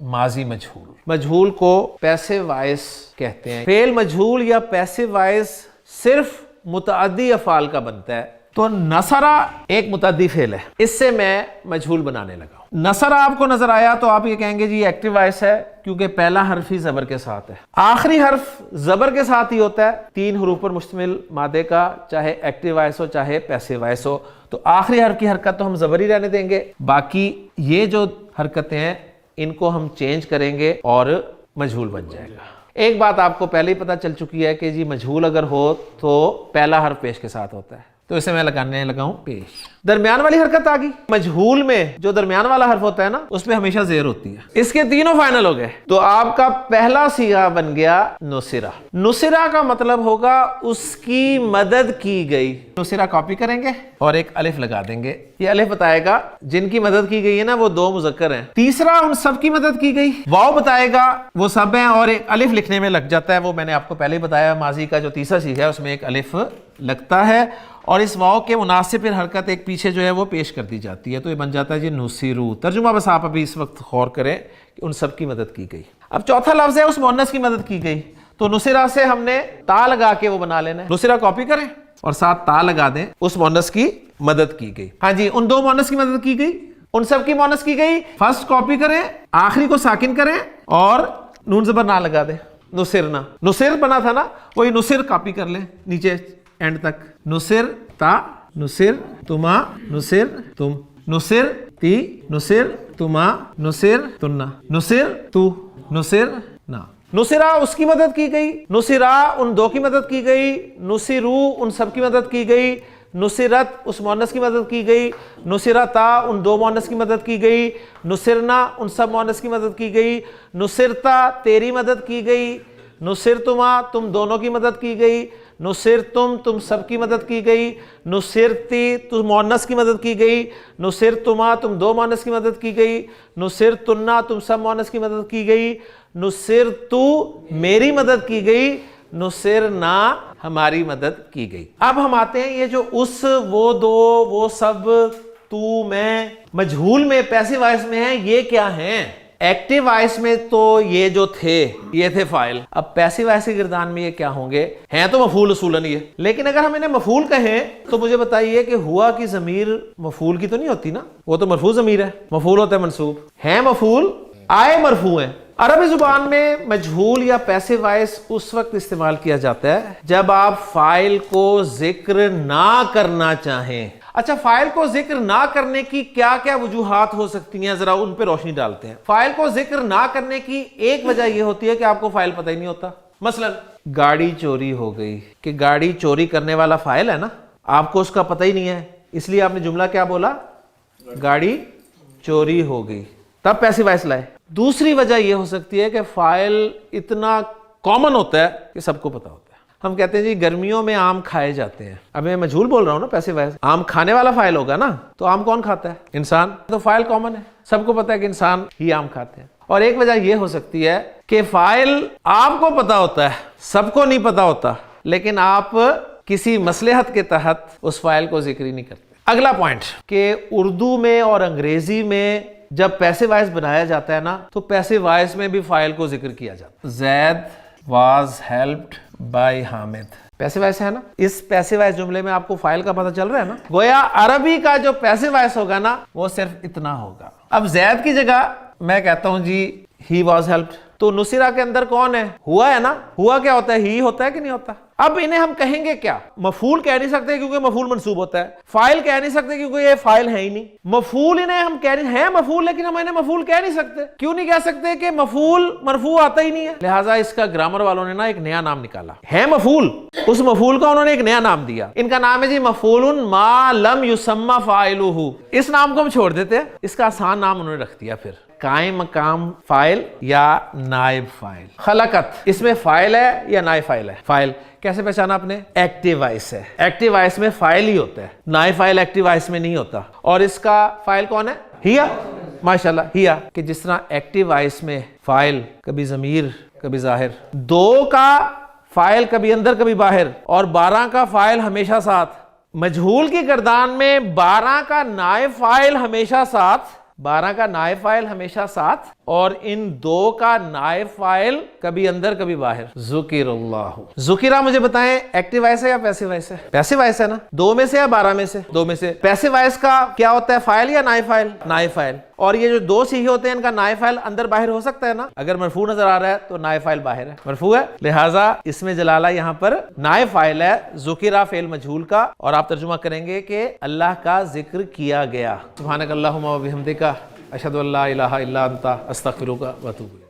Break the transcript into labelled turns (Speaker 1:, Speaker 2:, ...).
Speaker 1: माजी मजहूल, मजहूल को passive voice कहते हैं। फेल मजहूल या पैसिव वॉइस सिर्फ मुतअद्दी अफ़ाल का बनता है। तो नसरा एक मुतअद्दी फेल है, इससे मैं मजहूल बनाने लगा। नसरा आपको नजर आया तो आप ये कहेंगे जी एक्टिव वॉइस है, क्योंकि पहला हर्फ ही जबर के साथ है। आखिरी हर्फ जबर के साथ ही होता है। 3 हरूफ पर मुश्तमिल मादे का, चाहे एक्टिव वॉइस हो चाहे पैसिव वॉइस हो, तो आखिरी हर्फ की हरकत तो हम जबर ही रहने देंगे। बाकी ये जो हरकतें हैं इनको हम चेंज करेंगे और मजहूल बन जाएगा। एक बात आपको पहले ही पता चल चुकी है कि जी मजहूल अगर हो तो पहला हर्फ पेश के साथ होता है, तो इसे मैं लगाने लगा हूं पेश। दरमियान वाली हरकत आ गई। मजहूल में जो दरमियान वाला हर्फ होता है ना, उसमें हमेशा ज़ेर होती है। इसके तीनों फाइनल हो गए, तो आपका पहला सीगा बन गया नुसिरा। नुसिरा का मतलब होगा उसकी मदद की गई। नुसिरा कॉपी करेंगे और एक अलिफ लगा देंगे। ये अलिफ बताएगा जिनकी मदद की गई है ना वो 2 मुज़क्कर हैं। तीसरा उन सब की मदद की गई। वाव बताएगा वो सब हैं और एक अलिफ लिखने में लग जाता है। वो मैंने आपको पहले ही बताया, माजी का जो तीसरा सीगा है उसमें एक अलिफ लगता है और इस वाव के मुनासिब फिर हरकत एक पीछे जो है वो पेश कर दी जाती है, तो ये बन जाता है जी नुसिरू। तर्जुमा बस आप अभी इस वक्त गौर करें कि उन सब की मदद की गई। अब चौथा लफ्ज है उस मुअन्नस की मदद की गई, तो नुसिरा से हमने ता लगा के वो बना लेना है। नुसिरा कॉपी करें और साथ ता लगा दें, उस मुअन्नस की मदद की गई। हाँ जी, उन 2 मुअन्नस की मदद की गई, उन सब की मुअन्नस की गई। फर्स्ट कॉपी करें, आखिरी को साकिन करें और नून जबर ना लगा दें। नुसिरना, नुसिर बना था ना, वही नुसिर कॉपी कर लें नीचे एंड तक। नुसिर ता, नुसिर तुमा, नुसिर तुम, नुसिर ती, नुसिर तुमा, नुसिर तुन्ना, नुसिर तू, नुसिर ना। नुसिरा उसकी मदद की गई, नुसिरा उन 2 की मदद की गई, नुसिरू उन सब की मदद की गई, नुसिरत उस मुअन्नस की मदद की गई, नुसिरता उन 2 मुअन्नस की मदद की गई, नुसिरना उन सब मुअन्नस की मदद की गई, नुसिरता तेरी मदद की गई, नुसिरतुमा तुम दोनों की मदद की गई, नुसिरतुम तुम सब की मदद की गई, नुसिरती तुम मुअन्नस की मदद की गई, नुसिरतुमा तुम 2 मुअन्नस की मदद की गई, नुसिरतुन्ना तुम सब मुअन्नस की मदद की गई, नुसिरतु मेरी मदद की गई, नुसिरना हमारी मदद की गई। अब हम आते हैं ये जो उस, वो, दो, वो सब, तू, मैं, मजहूल में पैसिव वॉइस में है, ये क्या हैं? एक्टिव वॉइस में तो ये जो थे ये थे फाइल। अब पैसिव वॉइस के गिरदान में ये क्या होंगे? हैं तो मफूल उसूलन ये, लेकिन अगर हम इन्हें मफूल कहें तो मुझे बताइए कि हुआ की जमीर मफूल की तो नहीं होती ना, वो तो मरफू जमीर है। मफूल होता है मंसूब, हैं मफूल, आए मरफू हैं। अरबी जुबान में मजहूल या पैसिव वॉइस उस वक्त इस्तेमाल किया जाता है जब आप फाइल को जिक्र ना करना चाहें। अच्छा, फाइल को जिक्र ना करने की क्या क्या वजूहात हो सकती हैं, जरा उन पे रोशनी डालते हैं। फाइल को जिक्र ना करने की एक वजह यह होती है कि आपको फाइल पता ही नहीं होता। मसलन गाड़ी चोरी हो गई, कि गाड़ी चोरी करने वाला फाइल है ना, आपको उसका पता ही नहीं है, इसलिए आपने जुमला क्या बोला? गाड़ी चोरी हो गई, तब पैसिव वॉइस लाए। दूसरी वजह यह हो सकती है कि फाइल इतना कॉमन होता है कि सबको पता होता है। हम कहते हैं जी गर्मियों में आम खाए जाते हैं। अब मैं मजहूल बोल रहा हूं ना, पैसिव वॉइस। आम खाने वाला फाइल होगा ना, तो आम कौन खाता है? इंसान। तो फाइल कॉमन है, सबको पता है कि इंसान ही आम खाते हैं। और एक वजह यह हो सकती है कि फाइल आपको पता होता है, सबको नहीं पता होता, लेकिन आप किसी मसलहत के तहत उस फाइल को जिक्र ही नहीं करते। अगला पॉइंट कि उर्दू में और अंग्रेजी में जब पैसिव वॉइस बनाया जाता है ना, तो पैसिव वॉइस में भी फाइल को जिक्र किया जाता है। Zaid was helped by Hamid, passive voice है ना। इस पैसिव वॉइस जुमले में आपको फाइल का पता चल रहा है ना। गोया अरबी का जो पैसिव वॉइस होगा ना, वो सिर्फ इतना होगा। अब ज़ैद की जगह मैं कहता हूं जी ही वाज हेल्प्ड, तो नुसिरा के अंदर कौन है? हुआ है ना। हुआ क्या होता है? ही होता है कि नहीं होता? अब इन्हें हम कहेंगे क्या? मफूल कह नहीं सकते क्योंकि मफूल मंसूब होता है। फाइल कह नहीं सकते क्योंकि ये फाइल है ही नहीं। मफूल इन्हें हम कह रहे हैं मफूल, लेकिन हम इन्हें मफूल कह नहीं सकते। क्यों नहीं कह सकते? कि मफूल मरफू आता ही नहीं है। लिहाजा इसका ग्रामर वालों ने ना एक नया नाम निकाला है मफूल। उस मफूल का उन्होंने एक नया नाम दिया। इनका नाम है जी मफूलुन मा लम युसम्मा फाइलुहु। इस नाम को हम छोड़ देते हैं, इसका आसान नाम उन्होंने रख दिया फिर कायम मकाम फाइल या नाइब फाइल। खलकत, इसमें फाइल है या नाइब फाइल है? फाइल। कैसे पहचाना आपने? एक्टिव वॉइस है, एक्टिव वॉइस में फाइल ही होता है, नाइब फाइल एक्टिव वॉइस में नहीं होता। और इसका फाइल कौन है? हिया। माशाल्लाह, हिया। कि जिस तरह एक्टिव वॉइस में फाइल कभी जमीर कभी जाहिर, 2 का फाइल कभी अंदर कभी बाहर, और 12 का फाइल हमेशा साथ। मजहूल की गर्दान में 12 का नाइब फाइल हमेशा साथ, 12 का नाइब फाइल हमेशा साथ, اور ان دو کا نائب فاعل کبھی اندر کبھی باہر. ذکر اللہ. ذکرہ مجھے بتائیں ایکٹیو وائس ہے یا پیسو وائس ہے؟ پیسو وائس ہے نا. 2 میں سے یا 12 میں سے؟ 2 میں سے. پیسو وائس کا کیا ہوتا ہے، فاعل یا نائب فاعل؟ نائب فاعل. اور یہ جو 2 صیغے ہوتے ہیں ان کا نائب فاعل اندر باہر ہو سکتا ہے نا. اگر مرفوع نظر آ رہا ہے تو نائب فاعل باہر ہے، مرفوع ہے، لہٰذا اس میں جلالہ یہاں پر نائب فاعل ہے ذکرہ فعل مجہول کا. اور آپ ترجمہ کریں گے کہ اللہ کا ذکر کیا گیا. سبحانک اللہم و بحمدک، اشہد ان لا الہ الا انت، استغفرک و اتوب الیک.